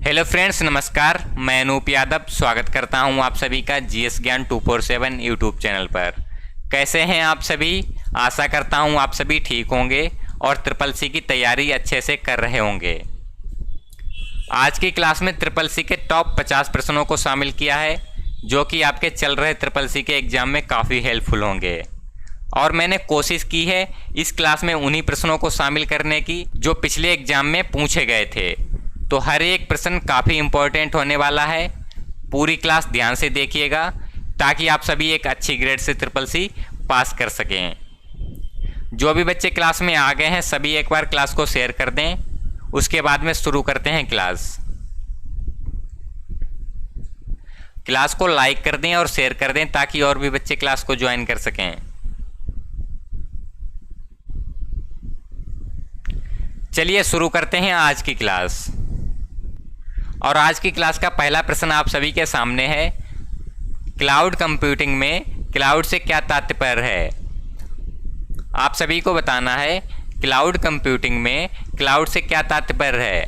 Hello friends, नमस्कार। मैं अनूप यादव स्वागत करता हूं आप सभी का जीएस ज्ञान 247 यूट्यूब चैनल पर। कैसे हैं आप सभी? आशा करता हूं आप सभी ठीक होंगे और ट्रिपल सी की तैयारी अच्छे से कर रहे होंगे। आज की क्लास में ट्रिपल सी के टॉप 50 प्रश्नों को शामिल किया है, जो कि आपके चल रहे ट्रिपल सी के एग्जाम में काफ़ी हेल्पफुल होंगे। और मैंने कोशिश की है इस क्लास में उन्हीं प्रश्नों को शामिल करने की जो पिछले एग्जाम में पूछे गए थे। तो हर एक प्रश्न काफ़ी इम्पोर्टेंट होने वाला है। पूरी क्लास ध्यान से देखिएगा ताकि आप सभी एक अच्छी ग्रेड से ट्रिपल सी पास कर सकें। जो भी बच्चे क्लास में आ गए हैं सभी एक बार क्लास को शेयर कर दें, उसके बाद में शुरू करते हैं क्लास। क्लास को लाइक कर दें और शेयर कर दें ताकि और भी बच्चे क्लास को ज्वाइन कर सकें। चलिए शुरू करते हैं आज की क्लास। और आज की क्लास का पहला प्रश्न आप सभी के सामने है। क्लाउड कंप्यूटिंग में क्लाउड से क्या तात्पर्य है? आप सभी को बताना है क्लाउड कंप्यूटिंग में क्लाउड से क्या तात्पर्य है।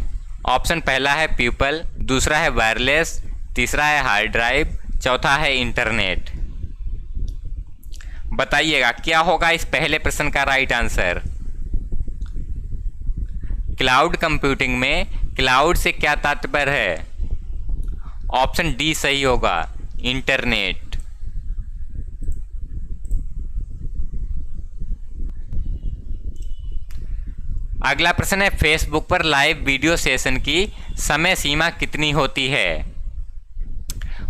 ऑप्शन पहला है पीपल, दूसरा है वायरलेस, तीसरा है हार्ड ड्राइव, चौथा है इंटरनेट। बताइएगा क्या होगा इस पहले प्रश्न का राइट आंसर। क्लाउड कंप्यूटिंग में क्लाउड से क्या तात्पर्य है? ऑप्शन डी सही होगा, इंटरनेट। अगला प्रश्न है फेसबुक पर लाइव वीडियो सेशन की समय सीमा कितनी होती है?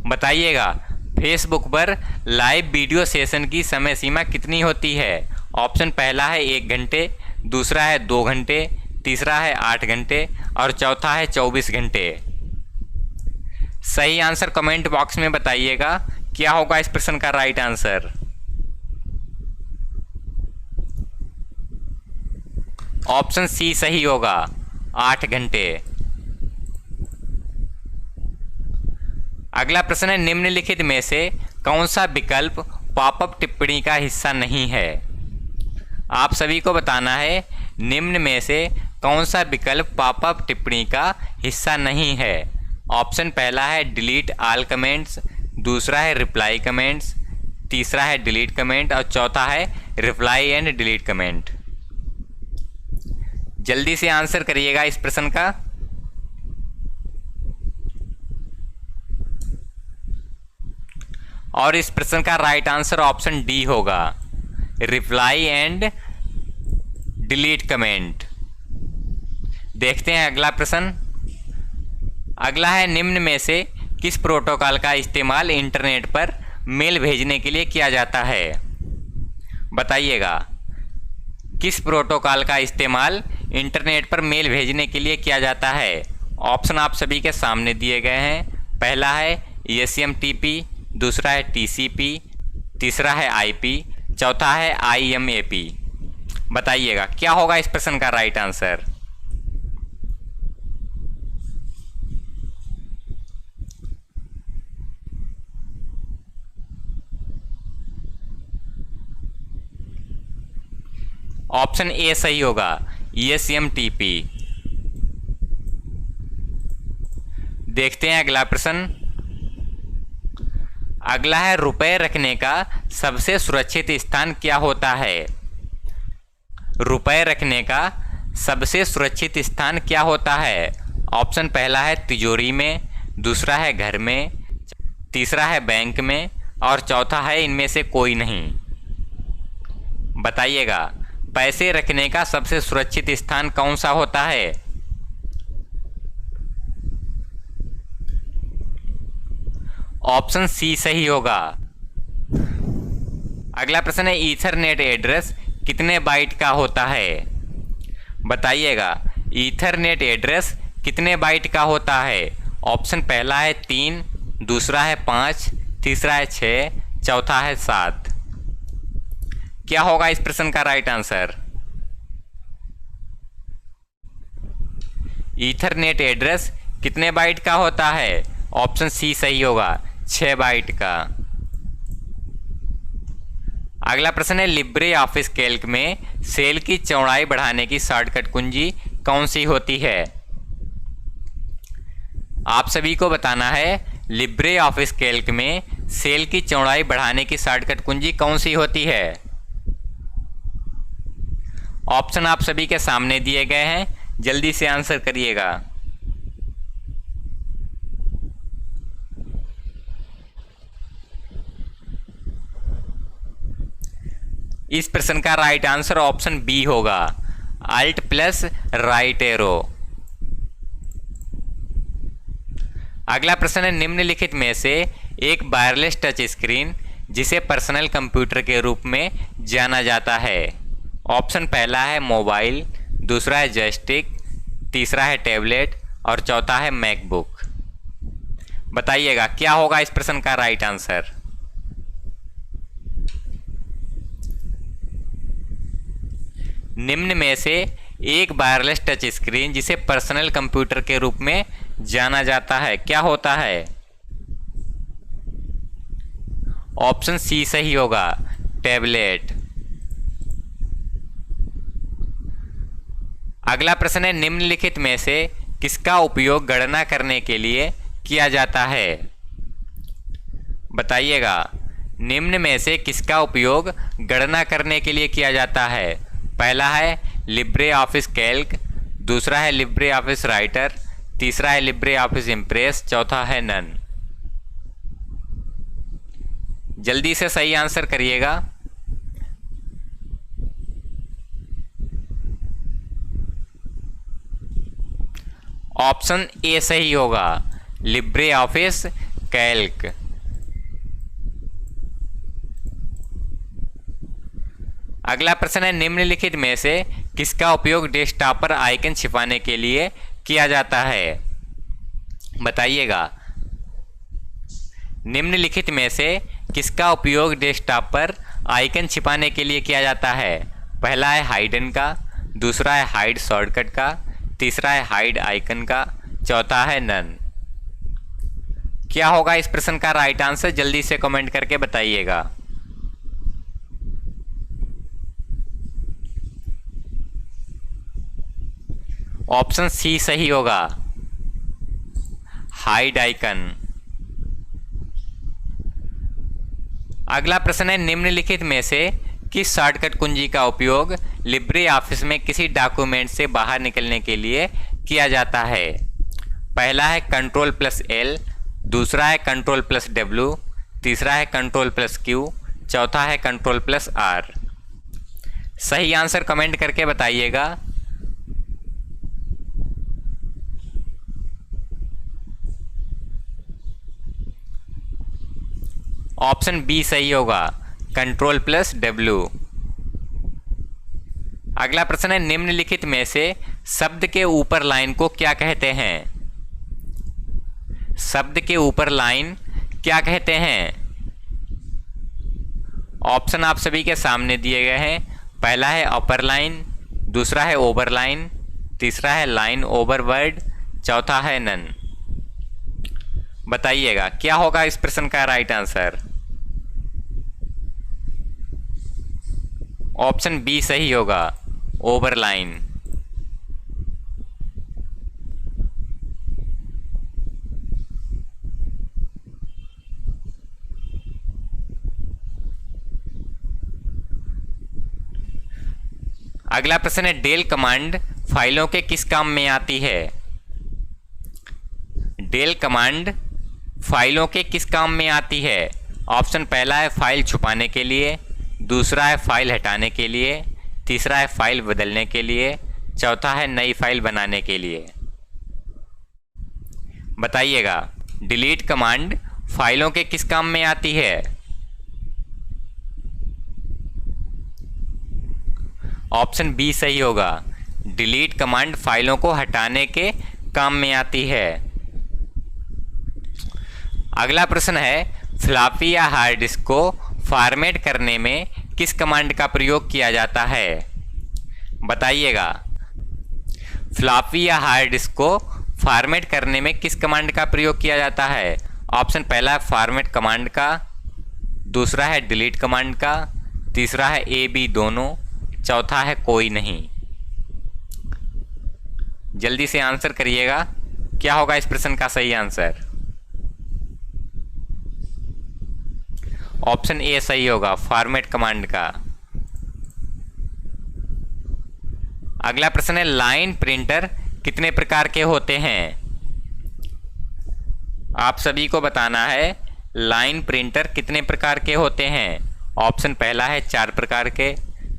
बताइएगा फेसबुक पर लाइव वीडियो सेशन की समय सीमा कितनी होती है। ऑप्शन पहला है 1 घंटे, दूसरा है 2 घंटे, तीसरा है 8 घंटे और चौथा है 24 घंटे। सही आंसर कमेंट बॉक्स में बताइएगा क्या होगा इस प्रश्न का राइट आंसर। ऑप्शन सी सही होगा, 8 घंटे। अगला प्रश्न है निम्नलिखित में से कौन सा विकल्प पॉपअप टिप्पणी का हिस्सा नहीं है? आप सभी को बताना है निम्न में से कौन सा विकल्प पॉपअप टिप्पणी का हिस्सा नहीं है। ऑप्शन पहला है डिलीट ऑल कमेंट्स, दूसरा है रिप्लाई कमेंट्स, तीसरा है डिलीट कमेंट और चौथा है रिप्लाई एंड डिलीट कमेंट। जल्दी से आंसर करिएगा इस प्रश्न का। और इस प्रश्न का राइट आंसर ऑप्शन डी होगा, रिप्लाई एंड डिलीट कमेंट। देखते हैं अगला प्रश्न। अगला है निम्न में से किस प्रोटोकॉल का इस्तेमाल इंटरनेट पर मेल भेजने के लिए किया जाता है? बताइएगा किस प्रोटोकॉल का इस्तेमाल इंटरनेट पर मेल भेजने के लिए किया जाता है। ऑप्शन आप सभी के सामने दिए गए हैं। पहला है SMTP, दूसरा है TCP, तीसरा है IP, चौथा है IMAP। बताइएगा क्या होगा इस प्रश्न का राइट आंसर। ऑप्शन ए सही होगा, SMTP। देखते हैं अगला प्रश्न। अगला है रुपए रखने का सबसे सुरक्षित स्थान क्या होता है? रुपए रखने का सबसे सुरक्षित स्थान क्या होता है? ऑप्शन पहला है तिजोरी में, दूसरा है घर में, तीसरा है बैंक में और चौथा है इनमें से कोई नहीं। बताइएगा पैसे रखने का सबसे सुरक्षित स्थान कौन सा होता है? ऑप्शन सी सही होगा। अगला प्रश्न है ईथरनेट एड्रेस कितने बाइट का होता है? बताइएगा ईथरनेट एड्रेस कितने बाइट का होता है। ऑप्शन पहला है 3, दूसरा है 5, तीसरा है 6, चौथा है 7। क्या होगा इस प्रश्न का राइट आंसर। ईथरनेट एड्रेस कितने बाइट का होता है? ऑप्शन सी सही होगा, 6 बाइट का। अगला प्रश्न है लिब्रे ऑफिस कैल्क में सेल की चौड़ाई बढ़ाने की शॉर्टकट कुंजी कौन सी होती है? आप सभी को बताना है लिब्रे ऑफिस कैल्क में सेल की चौड़ाई बढ़ाने की शॉर्टकट कुंजी कौन सी होती है। ऑप्शन आप सभी के सामने दिए गए हैं, जल्दी से आंसर करिएगा। इस प्रश्न का राइट आंसर ऑप्शन बी होगा, अल्ट प्लस राइट एरो। अगला प्रश्न है, निम्नलिखित में से एक वायरलेस टच स्क्रीन जिसे पर्सनल कंप्यूटर के रूप में जाना जाता है। ऑप्शन पहला है मोबाइल, दूसरा है जॉयस्टिक, तीसरा है टैबलेट और चौथा है मैकबुक। बताइएगा क्या होगा इस प्रश्न का राइट आंसर। निम्न में से एक वायरलेस टच स्क्रीन जिसे पर्सनल कंप्यूटर के रूप में जाना जाता है क्या होता है। ऑप्शन सी सही होगा, टैबलेट। अगला प्रश्न है, निम्नलिखित में से किसका उपयोग गणना करने के लिए किया जाता है। बताइएगा निम्न में से किसका उपयोग गणना करने के लिए किया जाता है। पहला है लिब्रे ऑफिस कैल्क, दूसरा है लिब्रे ऑफिस राइटर, तीसरा है लिब्रे ऑफिस इम्प्रेस, चौथा है नन। जल्दी से सही आंसर करिएगा। ऑप्शन ए सही होगा, लिब्रे ऑफिस कैल्क। अगला प्रश्न है, निम्नलिखित में से किसका उपयोग डेस्कटॉप पर आइकन छिपाने के लिए किया जाता है। बताइएगा निम्नलिखित में से किसका उपयोग डेस्कटॉप पर आइकन छिपाने के लिए किया जाता है। पहला है हाइडन का, दूसरा है हाइड शॉर्टकट का, तीसरा है हाइड आइकन का, चौथा है नन। क्या होगा इस प्रश्न का राइट आंसर, जल्दी से कमेंट करके बताइएगा। ऑप्शन सी सही होगा, हाइड आइकन। अगला प्रश्न है, निम्नलिखित में से किस शॉर्टकट कुंजी का उपयोग लिब्रे ऑफिस में किसी डॉक्यूमेंट से बाहर निकलने के लिए किया जाता है। पहला है कंट्रोल प्लस एल, दूसरा है कंट्रोल प्लस डब्ल्यू, तीसरा है कंट्रोल प्लस क्यू, चौथा है कंट्रोल प्लस आर। सही आंसर कमेंट करके बताइएगा। ऑप्शन बी सही होगा, कंट्रोल प्लस डब्ल्यू। अगला प्रश्न है, निम्नलिखित में से शब्द के ऊपर लाइन को क्या कहते हैं। शब्द के ऊपर लाइन क्या कहते हैं। ऑप्शन आप सभी के सामने दिए गए हैं। पहला है अपर लाइन, दूसरा है ओवर लाइन, तीसरा है लाइन ओवर वर्ड, चौथा है नन। बताइएगा क्या होगा इस प्रश्न का राइट आंसर। ऑप्शन बी सही होगा, ओवर लाइन। अगला प्रश्न है, डेल कमांड फाइलों के किस काम में आती है। डेल कमांड फाइलों के किस काम में आती है। ऑप्शन पहला है फाइल छुपाने के लिए, दूसरा है फाइल हटाने के लिए, तीसरा है फाइल बदलने के लिए, चौथा है नई फाइल बनाने के लिए। बताइएगा डिलीट कमांड फाइलों के किस काम में आती है। ऑप्शन बी सही होगा, डिलीट कमांड फाइलों को हटाने के काम में आती है। अगला प्रश्न है, फ्लॉपी या हार्ड डिस्क को फॉर्मेट करने में किस कमांड का प्रयोग किया जाता है। बताइएगा फ्लॉपी या हार्ड डिस्क को फॉर्मेट करने में किस कमांड का प्रयोग किया जाता है। ऑप्शन पहला है फॉर्मेट कमांड का, दूसरा है डिलीट कमांड का, तीसरा है ए बी दोनों, चौथा है कोई नहीं। जल्दी से आंसर करिएगा क्या होगा इस प्रश्न का सही आंसर? ऑप्शन ए सही होगा, फॉर्मेट कमांड का। अगला प्रश्न है, लाइन प्रिंटर कितने प्रकार के होते हैं? आप सभी को बताना है लाइन प्रिंटर कितने प्रकार के होते हैं। ऑप्शन पहला है 4 प्रकार के,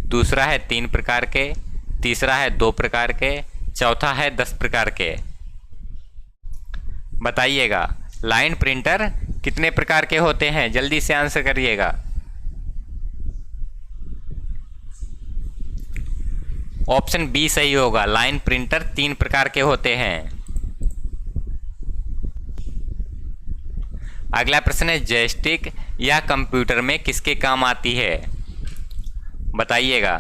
दूसरा है 3 प्रकार के, तीसरा है 2 प्रकार के, चौथा है 10 प्रकार के। बताइएगा लाइन प्रिंटर कितने प्रकार के होते हैं, जल्दी से आंसर करिएगा। ऑप्शन बी सही होगा, लाइन प्रिंटर 3 प्रकार के होते हैं। अगला प्रश्न है, जॉयस्टिक या कंप्यूटर में किसके काम आती है? बताइएगा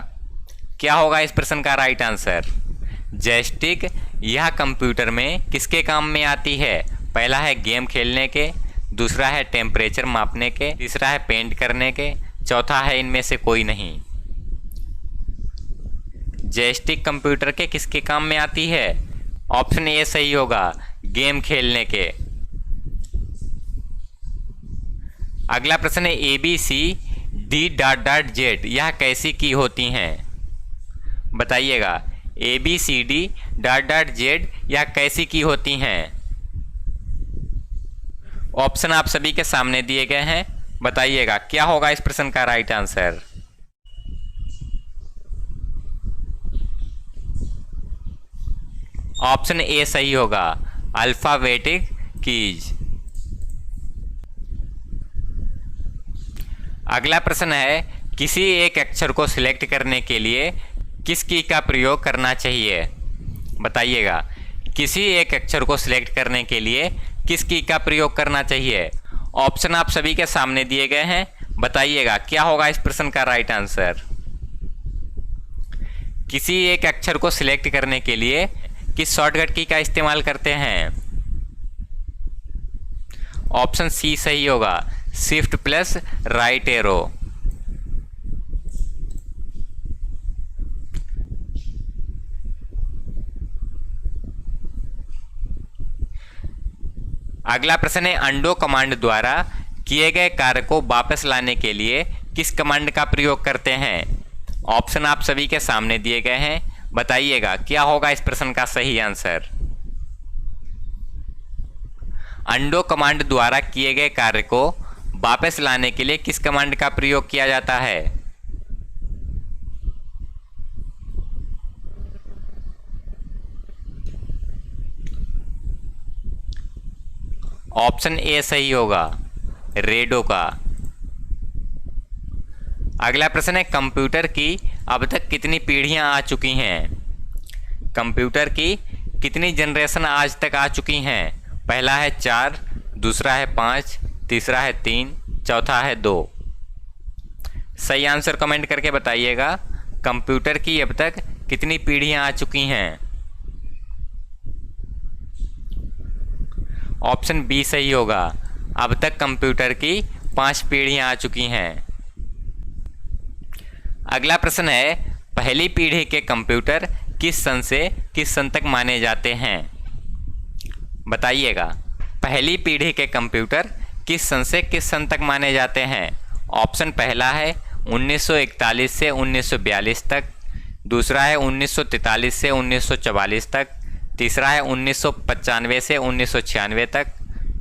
क्या होगा इस प्रश्न का राइट आंसर? जॉयस्टिक यह कंप्यूटर में किसके काम में आती है? पहला है गेम खेलने के, दूसरा है टेम्परेचर मापने के, तीसरा है पेंट करने के, चौथा है इनमें से कोई नहीं। जॉयस्टिक कंप्यूटर के किसके काम में आती है? ऑप्शन ए सही होगा, गेम खेलने के। अगला प्रश्न है, ABCD यह कैसी की होती हैं? बताइएगा ABCD यह कैसी की होती हैं? ऑप्शन आप सभी के सामने दिए गए हैं, बताइएगा क्या होगा इस प्रश्न का राइट आंसर? ऑप्शन ए सही होगा, अल्फाबेटिक कीज। अगला प्रश्न है, किसी एक अक्षर को सिलेक्ट करने के लिए किस की का प्रयोग करना चाहिए? बताइएगा किसी एक अक्षर को सिलेक्ट करने के लिए किस की का प्रयोग करना चाहिए? ऑप्शन आप सभी के सामने दिए गए हैं, बताइएगा क्या होगा इस प्रश्न का राइट आंसर? किसी एक अक्षर को सिलेक्ट करने के लिए किस शॉर्टकट की का इस्तेमाल करते हैं? ऑप्शन सी सही होगा, शिफ्ट प्लस राइट एरो। अगला प्रश्न है, अंडो कमांड द्वारा किए गए कार्य को वापस लाने के लिए किस कमांड का प्रयोग करते हैं? ऑप्शन आप सभी के सामने दिए गए हैं, बताइएगा क्या होगा इस प्रश्न का सही आंसर? अंडो कमांड द्वारा किए गए कार्य को वापस लाने के लिए किस कमांड का प्रयोग किया जाता है? ऑप्शन ए सही होगा, रेडो का। अगला प्रश्न है, कंप्यूटर की अब तक कितनी पीढ़ियां आ चुकी हैं? कंप्यूटर की कितनी जनरेशन आज तक आ चुकी हैं? पहला है 4, दूसरा है 5, तीसरा है 3, चौथा है 2। सही आंसर कमेंट करके बताइएगा, कंप्यूटर की अब तक कितनी पीढ़ियां आ चुकी हैं? ऑप्शन बी सही होगा, अब तक कंप्यूटर की 5 पीढ़ियां आ चुकी हैं। अगला प्रश्न है, पहली पीढ़ी के कंप्यूटर किस सन से किस सन तक माने जाते हैं? बताइएगा पहली पीढ़ी के कंप्यूटर किस सन से किस सन तक माने जाते हैं? ऑप्शन पहला है 1941 से 1942 तक, दूसरा है 1943 से 1944 तक, तीसरा है 1995 से 1996 तक,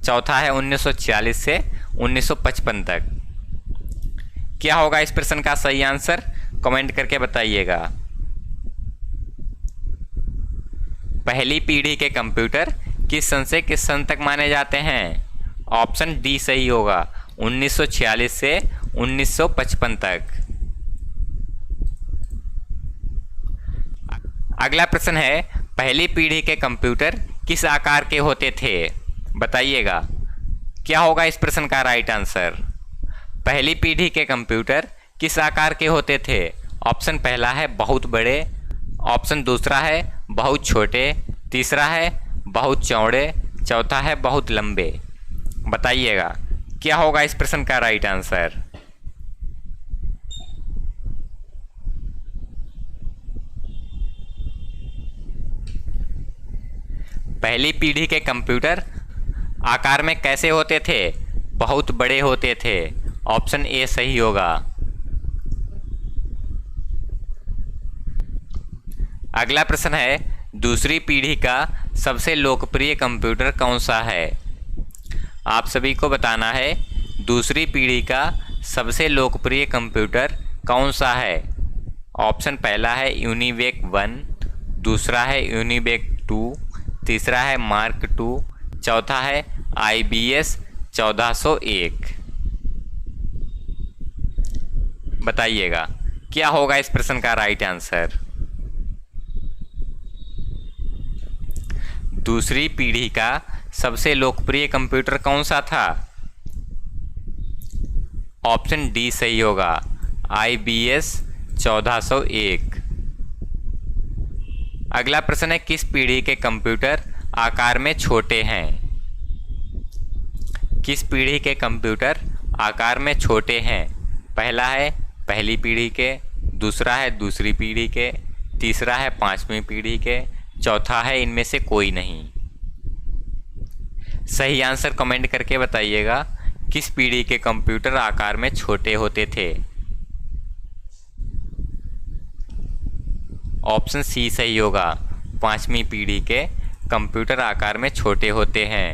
चौथा है 1946 से 1955 तक। क्या होगा इस प्रश्न का सही आंसर? कमेंट करके बताइएगा। पहली पीढ़ी के कंप्यूटर किस सन से किस सन तक माने जाते हैं? ऑप्शन डी सही होगा, 1946 से 1955 तक। अगला प्रश्न है, पहली पीढ़ी के कंप्यूटर किस आकार के होते थे? बताइएगा क्या होगा इस प्रश्न का राइट आंसर? पहली पीढ़ी के कंप्यूटर किस आकार के होते थे? ऑप्शन पहला है बहुत बड़े, ऑप्शन दूसरा है बहुत छोटे, तीसरा है बहुत चौड़े, चौथा है बहुत लंबे। बताइएगा क्या होगा इस प्रश्न का राइट आंसर? पहली पीढ़ी के कंप्यूटर आकार में कैसे होते थे? बहुत बड़े होते थे। ऑप्शन ए सही होगा। अगला प्रश्न है, दूसरी पीढ़ी का सबसे लोकप्रिय कंप्यूटर कौन सा है? आप सभी को बताना है दूसरी पीढ़ी का सबसे लोकप्रिय कंप्यूटर कौन सा है। ऑप्शन पहला है यूनिवेक 1, दूसरा है यूनिवेक 2, तीसरा है मार्क 2, चौथा है IBS 1401। बताइएगा क्या होगा इस प्रश्न का राइट आंसर। दूसरी पीढ़ी का सबसे लोकप्रिय कंप्यूटर कौन सा था? ऑप्शन डी सही होगा, IBS 1401। अगला प्रश्न है, किस पीढ़ी के कंप्यूटर आकार में छोटे हैं? किस पीढ़ी के कंप्यूटर आकार में छोटे हैं? पहला है पहली पीढ़ी के, दूसरा है दूसरी पीढ़ी के, तीसरा है पांचवी पीढ़ी के, चौथा है इनमें से कोई नहीं। सही आंसर कमेंट करके बताइएगा, किस पीढ़ी के कंप्यूटर आकार में छोटे होते थे। ऑप्शन सी सही होगा, पांचवी पीढ़ी के कंप्यूटर आकार में छोटे होते हैं।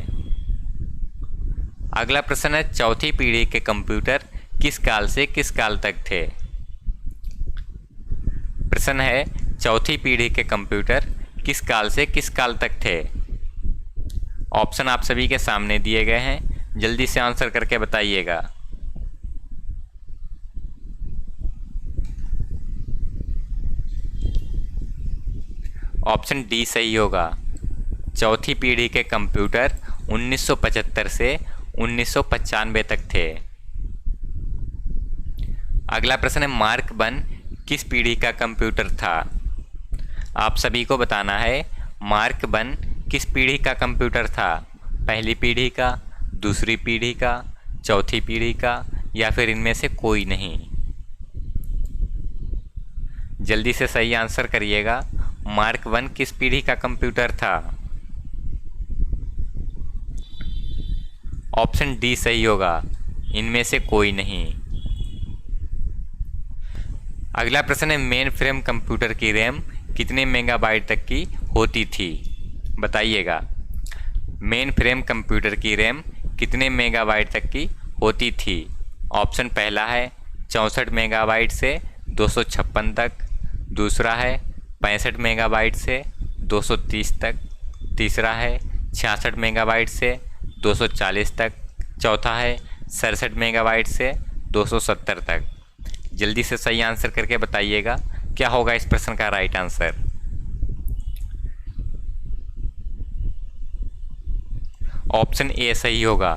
अगला प्रश्न है, चौथी पीढ़ी के कंप्यूटर किस काल से किस काल तक थे? प्रश्न है, चौथी पीढ़ी के कंप्यूटर किस काल से किस काल तक थे? ऑप्शन आप सभी के सामने दिए गए हैं, जल्दी से आंसर करके बताइएगा। ऑप्शन डी सही होगा, चौथी पीढ़ी के कंप्यूटर 1975 से 1995 तक थे। अगला प्रश्न है, मार्क 1 किस पीढ़ी का कंप्यूटर था? आप सभी को बताना है मार्क 1 किस पीढ़ी का कंप्यूटर था। पहली पीढ़ी का, दूसरी पीढ़ी का, चौथी पीढ़ी का, या फिर इनमें से कोई नहीं। जल्दी से सही आंसर करिएगा, मार्क 1 किस पीढ़ी का कंप्यूटर था। ऑप्शन डी सही होगा, इनमें से कोई नहीं। अगला प्रश्न है, मेन फ्रेम कंप्यूटर की रैम कितने मेगाबाइट तक की होती थी? बताइएगा, मेन फ्रेम कंप्यूटर की रैम कितने मेगाबाइट तक की होती थी? ऑप्शन पहला है 64 मेगाबाइट से 256 तक, दूसरा है 65 मेगाबाइट से 230 तक, तीसरा है 66 मेगाबाइट से 240 तक, चौथा है 67 मेगाबाइट से 270 तक। जल्दी से सही आंसर करके बताइएगा, क्या होगा इस प्रश्न का राइट आंसर। ऑप्शन ए सही होगा,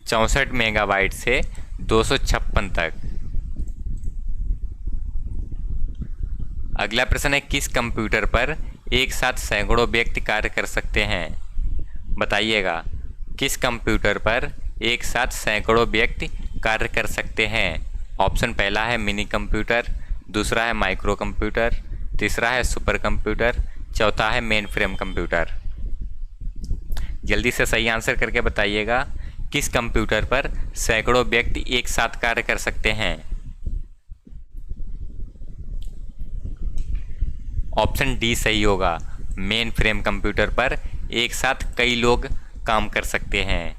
64 मेगाबाइट से 256 तक। अगला प्रश्न है, किस कंप्यूटर पर एक साथ सैकड़ों व्यक्ति कार्य कर सकते हैं? बताइएगा, किस कंप्यूटर पर एक साथ सैकड़ों व्यक्ति कार्य कर सकते हैं? ऑप्शन पहला है मिनी कंप्यूटर, दूसरा है माइक्रो कंप्यूटर, तीसरा है सुपर कंप्यूटर, चौथा है मेन फ्रेम कंप्यूटर। जल्दी से सही आंसर करके बताइएगा, किस कंप्यूटर पर सैकड़ों व्यक्ति एक साथ कार्य कर सकते हैं। ऑप्शन डी सही होगा, मेन फ्रेम कंप्यूटर पर एक साथ कई लोग काम कर सकते हैं।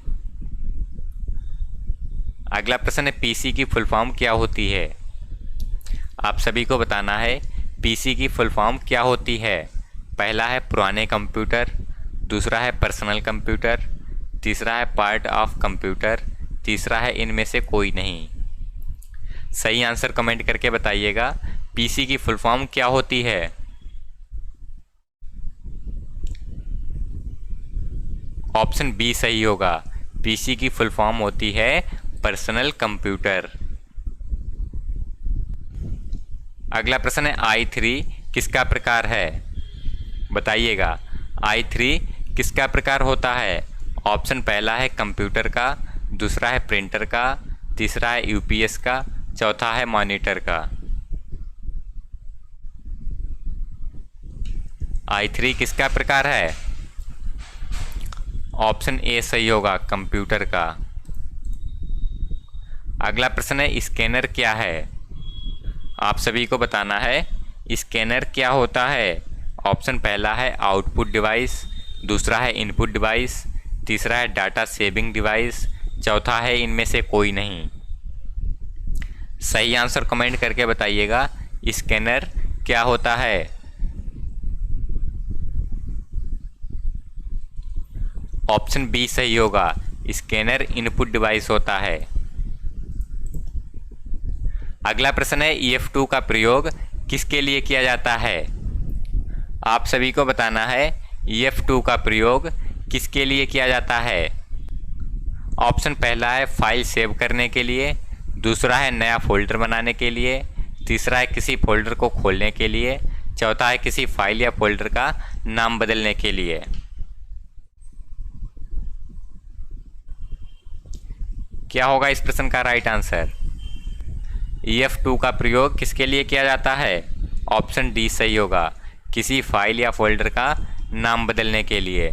अगला प्रश्न है, पीसी की फुल फॉर्म क्या होती है? आप सभी को बताना है पीसी की फुल फॉर्म क्या होती है। पहला है पुराने कंप्यूटर, दूसरा है पर्सनल कंप्यूटर, तीसरा है पार्ट ऑफ कंप्यूटर, तीसरा है इनमें से कोई नहीं। सही आंसर कमेंट करके बताइएगा, पीसी की फुल फॉर्म क्या होती है। ऑप्शन बी सही होगा, पीसी की फुल फॉर्म होती है पर्सनल कंप्यूटर। अगला प्रश्न है, i3 किसका प्रकार है? बताइएगा, i3 किसका प्रकार होता है? ऑप्शन पहला है कंप्यूटर का, दूसरा है प्रिंटर का, तीसरा है यूपीएस का, चौथा है मॉनिटर का। i3 किसका प्रकार है? ऑप्शन ए सही होगा, कंप्यूटर का। अगला प्रश्न है स्कैनर क्या है? आप सभी को बताना है स्कैनर क्या होता है। ऑप्शन पहला है आउटपुट डिवाइस, दूसरा है इनपुट डिवाइस, तीसरा है डाटा सेविंग डिवाइस, चौथा है इनमें से कोई नहीं। सही आंसर कमेंट करके बताइएगा, स्कैनर क्या होता है। ऑप्शन बी सही होगा, स्कैनर इनपुट डिवाइस होता है। अगला प्रश्न है EF2 का प्रयोग किसके लिए किया जाता है? आप सभी को बताना है EF2 का प्रयोग किसके लिए किया जाता है। ऑप्शन पहला है फाइल सेव करने के लिए, दूसरा है नया फोल्डर बनाने के लिए, तीसरा है किसी फोल्डर को खोलने के लिए, चौथा है किसी फाइल या फोल्डर का नाम बदलने के लिए। क्या होगा इस प्रश्न का राइट आंसर? EF2 का प्रयोग किसके लिए किया जाता है? ऑप्शन डी सही होगा, किसी फाइल या फोल्डर का नाम बदलने के लिए।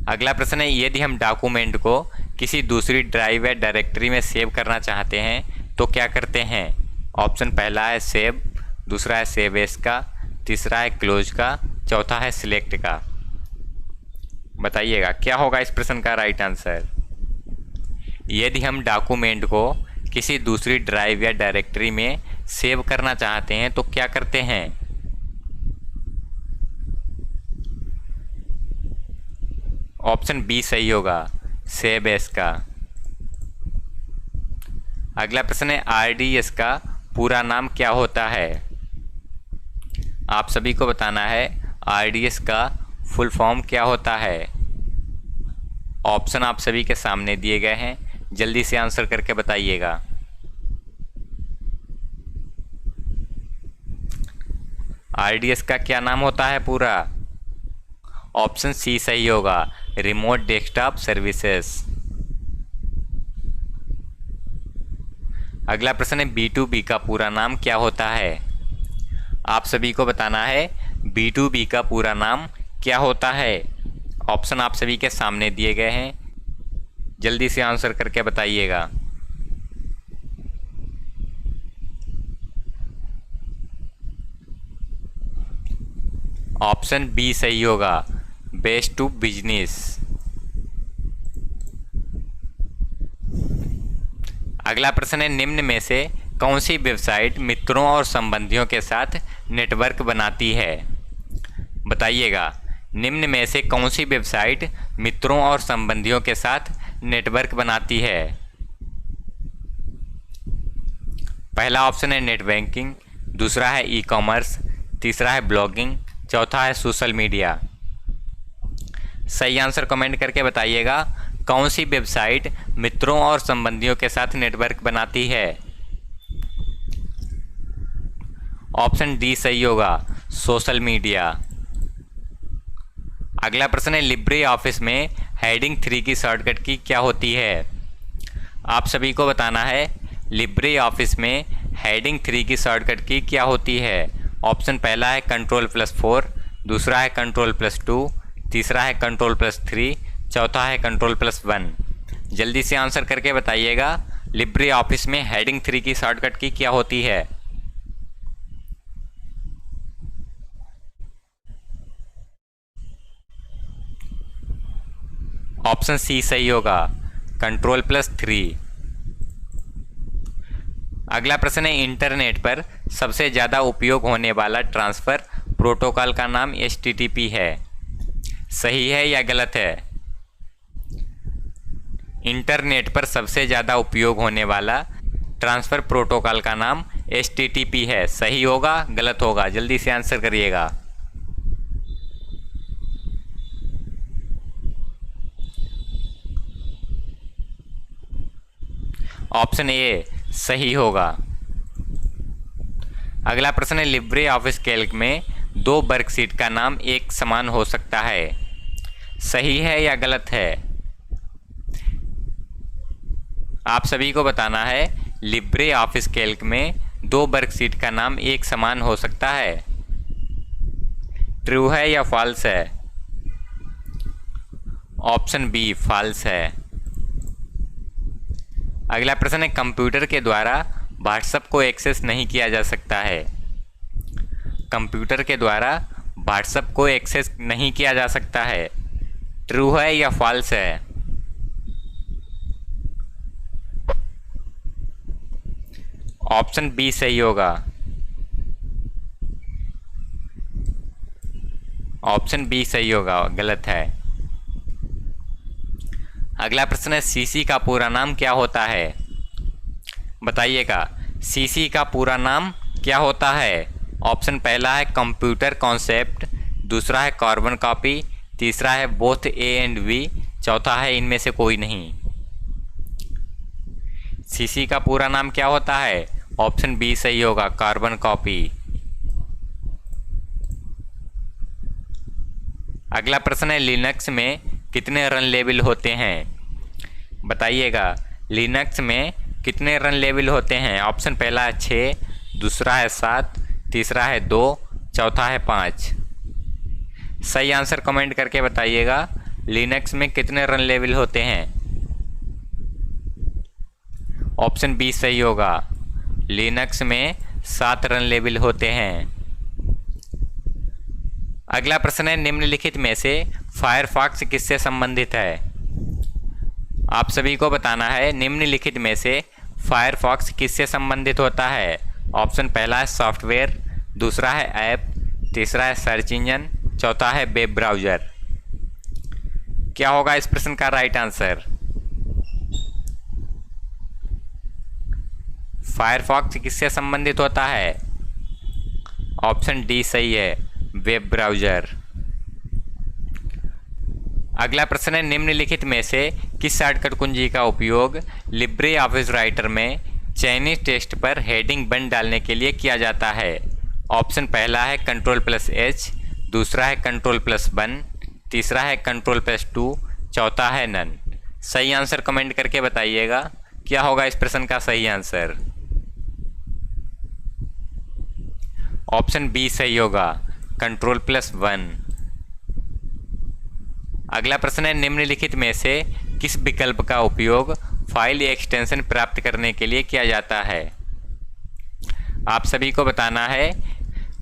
अगला प्रश्न है यदि हम डॉक्यूमेंट को किसी दूसरी ड्राइव या डायरेक्टरी में सेव करना चाहते हैं तो क्या करते हैं? ऑप्शन पहला है सेव, दूसरा है सेव एज का, तीसरा है क्लोज का, चौथा है सिलेक्ट का। बताइएगा क्या होगा इस प्रश्न का राइट आंसर। यदि हम डॉक्यूमेंट को किसी दूसरी ड्राइव या डायरेक्टरी में सेव करना चाहते हैं तो क्या करते हैं? ऑप्शन बी सही होगा, सेव एज का। अगला प्रश्न है RDS का पूरा नाम क्या होता है? आप सभी को बताना है RDS का फुल फॉर्म क्या होता है। ऑप्शन आप सभी के सामने दिए गए हैं, जल्दी से आंसर करके बताइएगा। RDS का क्या नाम होता है पूरा? ऑप्शन सी सही होगा, रिमोट डेस्कटॉप सर्विसेज। अगला प्रश्न है B2B का पूरा नाम क्या होता है? आप सभी को बताना है B2B का पूरा नाम क्या होता है। ऑप्शन आप सभी के सामने दिए गए हैं, जल्दी से आंसर करके बताइएगा। ऑप्शन बी सही होगा, बेस्ट टू बिजनेस। अगला प्रश्न है निम्न में से कौन सी वेबसाइट मित्रों और संबंधियों के साथ नेटवर्क बनाती है? बताइएगा निम्न में से कौन सी वेबसाइट मित्रों और संबंधियों के साथ नेटवर्क बनाती है। पहला ऑप्शन है नेट बैंकिंग, दूसरा है ई-कॉमर्स, तीसरा है ब्लॉगिंग, चौथा है सोशल मीडिया। सही आंसर कमेंट करके बताइएगा, कौन सी वेबसाइट मित्रों और संबंधियों के साथ नेटवर्क बनाती है। ऑप्शन डी सही होगा, सोशल मीडिया। अगला प्रश्न है लिब्रे ऑफिस में हेडिंग 3 की शॉर्टकट की क्या होती है? आप सभी को बताना है लिब्रे ऑफिस में हेडिंग 3 की शॉर्टकट की क्या होती है। ऑप्शन पहला है Ctrl+4, दूसरा है Ctrl+2, तीसरा है Ctrl+3, चौथा है Ctrl+1। जल्दी से आंसर करके बताइएगा, लिब्रे ऑफिस में हेडिंग 3 की शॉर्टकट की क्या होती है। ऑप्शन सी सही होगा, Ctrl+3। अगला प्रश्न है इंटरनेट पर सबसे ज़्यादा उपयोग होने वाला ट्रांसफ़र प्रोटोकॉल का नाम HTTP है। सही है या गलत है? इंटरनेट पर सबसे ज़्यादा उपयोग होने वाला ट्रांसफ़र प्रोटोकॉल का नाम HTTP है। सही होगा गलत होगा, जल्दी से आंसर करिएगा। ऑप्शन ए सही होगा। अगला प्रश्न है लिब्रे ऑफिस कैल्क में 2 वर्कशीट का नाम एक समान हो सकता है। सही है या गलत है? आप सभी को बताना है लिब्रे ऑफिस कैल्क में 2 वर्कशीट का नाम एक समान हो सकता है। ट्रू है या फॉल्स है? ऑप्शन बी फॉल्स है। अगला प्रश्न है, कंप्यूटर के द्वारा व्हाट्सएप को एक्सेस नहीं किया जा सकता है। कंप्यूटर के द्वारा व्हाट्सएप को एक्सेस नहीं किया जा सकता है, ट्रू है या फॉल्स है? ऑप्शन बी सही होगा। ऑप्शन बी सही होगा, गलत है। अगला प्रश्न है, सीसी का पूरा नाम क्या होता है? बताइएगा, सीसी का पूरा नाम क्या होता है? ऑप्शन पहला है कंप्यूटर कॉन्सेप्ट, दूसरा है कार्बन कॉपी, तीसरा है बोथ ए एंड बी, चौथा है इनमें से कोई नहीं। सीसी का पूरा नाम क्या होता है? ऑप्शन बी सही होगा, कार्बन कॉपी। अगला प्रश्न है, लिनक्स में कितने रन लेवल होते हैं? बताइएगा, लिनक्स में कितने रन लेवल होते हैं? ऑप्शन पहला है 6, दूसरा है 7, तीसरा है 2, चौथा है 5। सही आंसर कमेंट करके बताइएगा, लिनक्स में कितने रन लेवल होते हैं? ऑप्शन बी सही होगा, लिनक्स में 7 रन लेवल होते हैं। अगला प्रश्न है, निम्नलिखित में से फायरफॉक्स किससे संबंधित है? आप सभी को बताना है, निम्नलिखित में से फायरफॉक्स किससे संबंधित होता है? ऑप्शन पहला है सॉफ्टवेयर, दूसरा है ऐप, तीसरा है सर्च इंजन, चौथा है वेब ब्राउज़र। क्या होगा इस प्रश्न का राइट आंसर? फायरफॉक्स किससे संबंधित होता है? ऑप्शन डी सही है, वेब ब्राउज़र। अगला प्रश्न है, निम्नलिखित में से किस शॉर्टकट कुंजी का उपयोग लिब्रे ऑफिस राइटर में चाइनीज टेक्स्ट पर हेडिंग बन डालने के लिए किया जाता है? ऑप्शन पहला है Ctrl+H, दूसरा है Ctrl+1, तीसरा है Ctrl+2, चौथा है नन। सही आंसर कमेंट करके बताइएगा, क्या होगा इस प्रश्न का सही आंसर? ऑप्शन बी सही होगा, Ctrl+1। अगला प्रश्न है, निम्नलिखित में से किस विकल्प का उपयोग फाइल एक्सटेंशन प्राप्त करने के लिए किया जाता है? आप सभी को बताना है,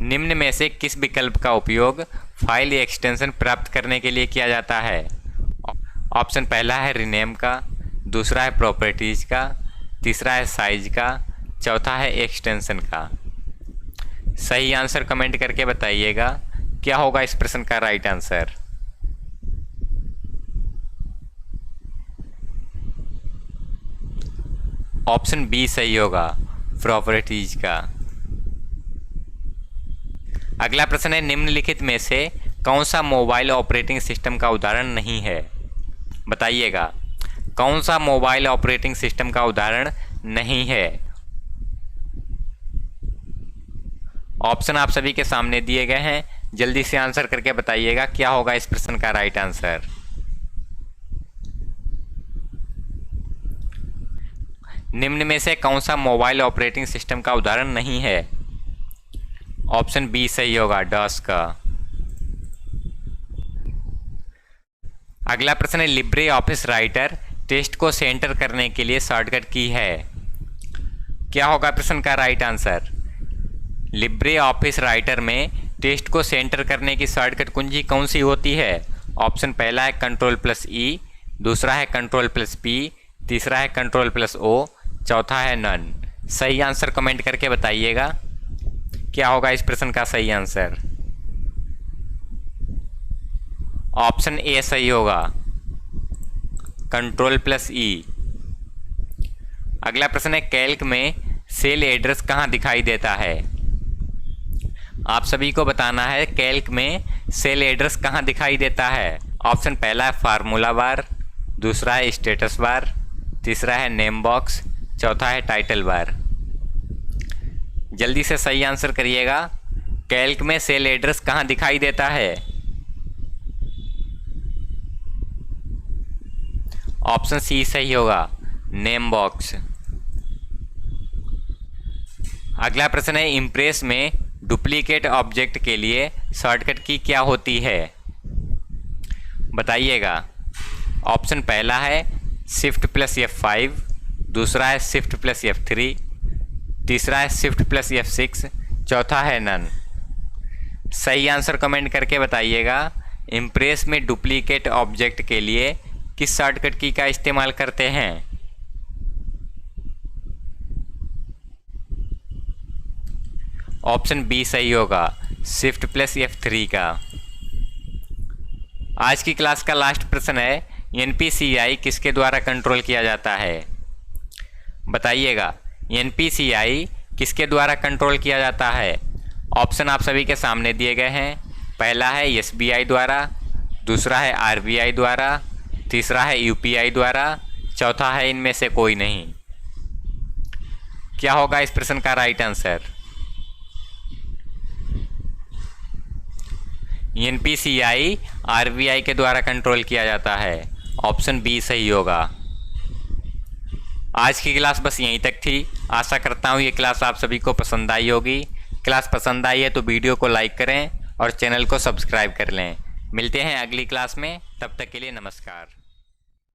निम्न में से किस विकल्प का उपयोग फाइल एक्सटेंशन प्राप्त करने के लिए किया जाता है? ऑप्शन पहला है रीनेम का, दूसरा है प्रॉपर्टीज़ का, तीसरा है साइज का, चौथा है एक्सटेंशन का। सही आंसर कमेंट करके बताइएगा, क्या होगा इस प्रश्न का राइट आंसर? ऑप्शन बी सही होगा, प्रॉपर्टीज का। अगला प्रश्न है, निम्नलिखित में से कौन सा मोबाइल ऑपरेटिंग सिस्टम का उदाहरण नहीं है? बताइएगा, कौन सा मोबाइल ऑपरेटिंग सिस्टम का उदाहरण नहीं है? ऑप्शन आप सभी के सामने दिए गए हैं, जल्दी से आंसर करके बताइएगा, क्या होगा इस प्रश्न का राइट आंसर? निम्न में से कौन सा मोबाइल ऑपरेटिंग सिस्टम का उदाहरण नहीं है? ऑप्शन बी सही होगा, डॉस का। अगला प्रश्न है, लिब्रे ऑफिस राइटर टेक्स्ट को सेंटर करने के लिए शॉर्टकट की है। क्या होगा प्रश्न का right answer? Libre office writer में टेक्स्ट को सेंटर करने की शॉर्टकट कुंजी कौन सी होती है? ऑप्शन पहला है Ctrl+E, दूसरा है Ctrl+P, तीसरा है Ctrl+O, चौथा है नन। सही आंसर कमेंट करके बताइएगा, क्या होगा इस प्रश्न का सही आंसर? ऑप्शन ए सही होगा, Ctrl+E। अगला प्रश्न है, कैल्क में सेल एड्रेस कहाँ दिखाई देता है? आप सभी को बताना है, कैल्क में सेल एड्रेस कहाँ दिखाई देता है? ऑप्शन पहला है फार्मूला बार, दूसरा है स्टेटस बार, तीसरा है नेम बॉक्स, चौथा है टाइटल बार। जल्दी से सही आंसर करिएगा, कैल्क में सेल एड्रेस कहाँ दिखाई देता है? ऑप्शन सी सही होगा, नेम बॉक्स। अगला प्रश्न है, इम्प्रेस में डुप्लीकेट ऑब्जेक्ट के लिए शॉर्टकट की क्या होती है, बताइएगा। ऑप्शन पहला है शिफ्ट प्लस F5, दूसरा है शिफ्ट प्लस F3, तीसरा है शिफ्ट प्लस F6, चौथा है नन। सही आंसर कमेंट करके बताइएगा। इम्प्रेस में डुप्लीकेट ऑब्जेक्ट के लिए किस शॉर्टकट की का इस्तेमाल करते हैं। ऑप्शन बी सही होगा, शिफ्ट प्लस F3 का। आज की क्लास का लास्ट प्रश्न है, NPCI किसके द्वारा कंट्रोल किया जाता है, बताइएगा। NPCI किसके द्वारा कंट्रोल किया जाता है। ऑप्शन आप सभी के सामने दिए गए हैं। पहला है SBI द्वारा, दूसरा है RBI द्वारा, तीसरा है UPI द्वारा, चौथा है इनमें से कोई नहीं। क्या होगा इस प्रश्न का राइट आंसर। NPCI RBI के द्वारा कंट्रोल किया जाता है। ऑप्शन बी सही होगा। आज की क्लास बस यहीं तक थी। आशा करता हूँ ये क्लास आप सभी को पसंद आई होगी। क्लास पसंद आई है तो वीडियो को लाइक करें और चैनल को सब्सक्राइब कर लें। मिलते हैं अगली क्लास में, तब तक के लिए नमस्कार।